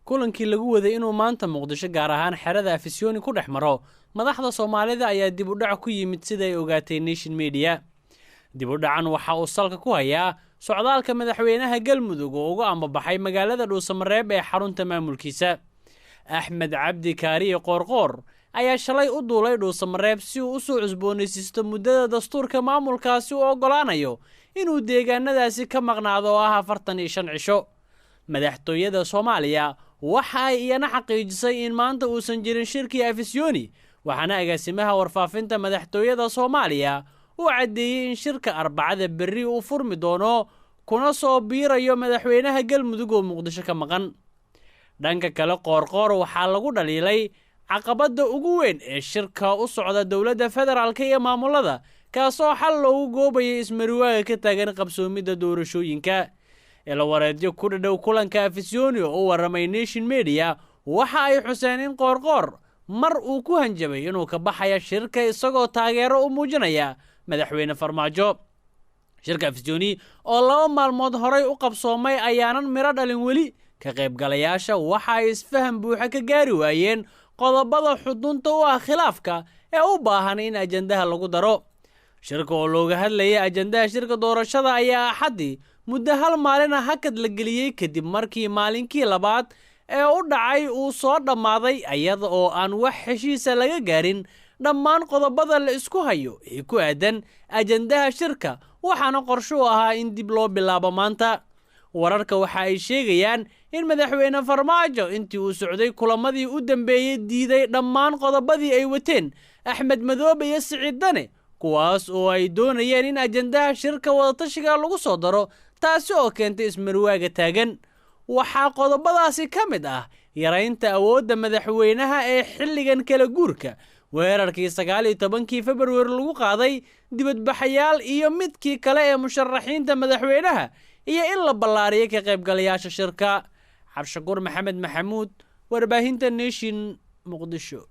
kulankii lagu waday inuu maanta Muqdisho gaar ahaan xerada Afisyooni ku dhex maro madaxda Soomaalida ayaa dib u dhac ku yimid sida ay ogaatay Nation Media. dib u dhacan waxa uu salka ku hayaa socdaalka madaxweynaha Galmudug oo uga ambabaxay magaalada Dhuusamareeb ee xarunta maamulkiisa. Axmed Cabdi Kaariye Qoorqoor ayaa shalay u duulay Dhuusamareeb si uu u soo cusboonaysiisto muddada dastuurka maamulkaasi u ogolaanayo inuu deegaanadaasi ka maqnaado oo ah 45 cisho. madaxtooyada Soomaaliya waxa ay iyana xaqiijisay in maanta uusan jirin shirkii Afisyooni, waxaana agaasimaha warfaafinta madaxtooyada Soomaaliya uu cadeeyay in shirka Arbacada berri uu furmi doono kuna soo biirayo madaxweynaha Galmudug oo Muqdisho ka maqan. dhanka kale Qoorqoor waxaa lagu dhaliilay caqabada ugu weyn ee shirka u socda dawladda federaalka iyo maamulada kaasoo xal loogu goobayay ismariwaaga ka taagan qabsoomida doorashooyinka. ila wareedyo ku dhadhow kulanka Afisyooni oo waramay Nation Media waxa ay xuseen in Qoorqoor mar uu ku hanjabay inuu ka baxayo shirka isagoo taageero u muujinaya madaxweyne Farmaajo. shirka Afisyooni oo 2 maalmood horay u qabsoomay ayaanan miro dhalin weli, ka qaybgalayaasha waxa ay isfaham buuxa ka gaari waayeen qodobada xudunta u ah khilaafka ee u baahan in ajandaha lagu daro. shirka oo looga hadlayay ajandaha shirka doorashada ayaa Axadii muddo 1 maalin hakad la geliyay kadib markii maalinkii labaad ee u dhacay uu soo dhamaaday iyada oo aan wax heshiis laga gaarin dhammaan qodobada la isku hayo ee ku aadan ajandaha shirka, waxaana qorshe u ahaa in dib loo bilaabo maanta. wararka waxa ay sheegayaan in madaxweyne Farmaajo intii uu socday kulamadii u dambeeyay diiday dhammaan qodobadii ay wateen Axmed Madoobe iyo Siciid Dane, kuwaas oo ay doonayeen in ajandaha shirka wadatashiga lagu soo daro, taasi oo keentay ismarwaaga taagan. waxaa qodobadaasi ka mid ah yaraynta awoodda madaxweynaha ee xilligan kala guurka, weerarkii 19 February lagu qaaday dibadbaxayaal iyo midkii kale ee musharaxiinta madaxweynaha, iyo in la ballaariyay ka qaybgalayaasha shirka. Cabshakuur Maxamed Maxamuud, warbaahinta Nation, Muqdisho.